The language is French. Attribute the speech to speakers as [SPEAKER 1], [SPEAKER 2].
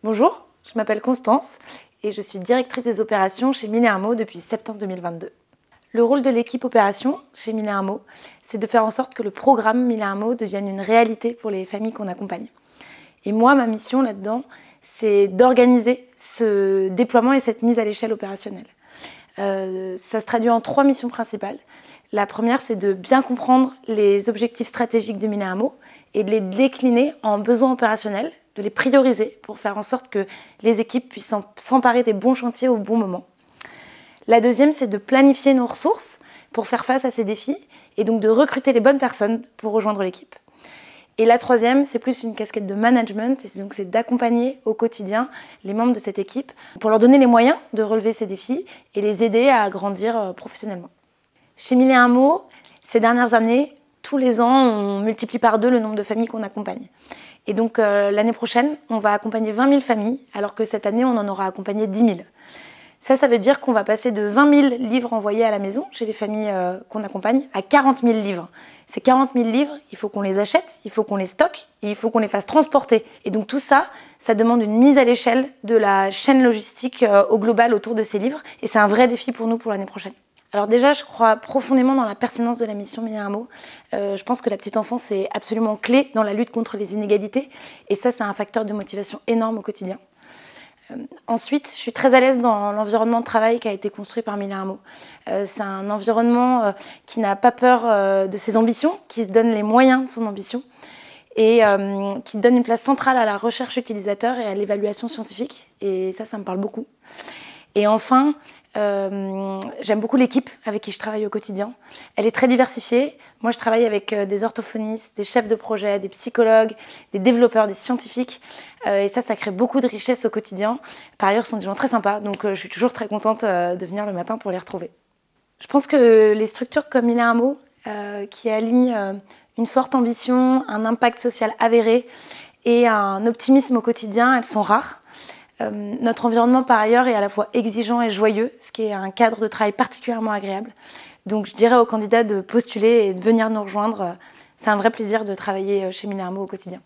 [SPEAKER 1] Bonjour, je m'appelle Constance et je suis directrice des opérations chez Mille et un mots depuis septembre 2022. Le rôle de l'équipe opération chez Mille et un mots, c'est de faire en sorte que le programme Mille et un mots devienne une réalité pour les familles qu'on accompagne. Et moi, ma mission là-dedans, c'est d'organiser ce déploiement et cette mise à l'échelle opérationnelle. Ça se traduit en 3 missions principales. La première, c'est de bien comprendre les objectifs stratégiques de Mille et un mots et de les décliner en besoins opérationnels, de les prioriser pour faire en sorte que les équipes puissent s'emparer des bons chantiers au bon moment. La deuxième, c'est de planifier nos ressources pour faire face à ces défis et donc de recruter les bonnes personnes pour rejoindre l'équipe. Et la troisième, c'est plus une casquette de management, et donc c'est d'accompagner au quotidien les membres de cette équipe pour leur donner les moyens de relever ces défis et les aider à grandir professionnellement. Chez Mille et un mots, ces dernières années, tous les ans, on multiplie par 2 le nombre de familles qu'on accompagne. Et donc l'année prochaine, on va accompagner 20 000 familles, alors que cette année, on en aura accompagné 10 000. Ça veut dire qu'on va passer de 20 000 livres envoyés à la maison chez les familles qu'on accompagne à 40 000 livres. Ces 40 000 livres, il faut qu'on les achète, il faut qu'on les stocke et il faut qu'on les fasse transporter. Et donc tout ça, ça demande une mise à l'échelle de la chaîne logistique au global autour de ces livres. Et c'est un vrai défi pour nous pour l'année prochaine. Alors déjà, je crois profondément dans la pertinence de la mission Mille et un mots. Je pense que la petite enfance est absolument clé dans la lutte contre les inégalités. Et ça, c'est un facteur de motivation énorme au quotidien. Ensuite, je suis très à l'aise dans l'environnement de travail qui a été construit par Mille et un mots. C'est un environnement qui n'a pas peur de ses ambitions, qui se donne les moyens de son ambition et qui donne une place centrale à la recherche utilisateur et à l'évaluation scientifique. Et ça me parle beaucoup. Et enfin, j'aime beaucoup l'équipe avec qui je travaille au quotidien. Elle est très diversifiée. Moi, je travaille avec des orthophonistes, des chefs de projet, des psychologues, des développeurs, des scientifiques. Et ça crée beaucoup de richesse au quotidien. Par ailleurs, ce sont des gens très sympas, donc je suis toujours très contente de venir le matin pour les retrouver. Je pense que les structures comme Mille et un mots, qui alignent une forte ambition, un impact social avéré et un optimisme au quotidien, elles sont rares. Notre environnement, par ailleurs, est à la fois exigeant et joyeux, ce qui est un cadre de travail particulièrement agréable. Donc je dirais aux candidats de postuler et de venir nous rejoindre. C'est un vrai plaisir de travailler chez Mille et un mots au quotidien.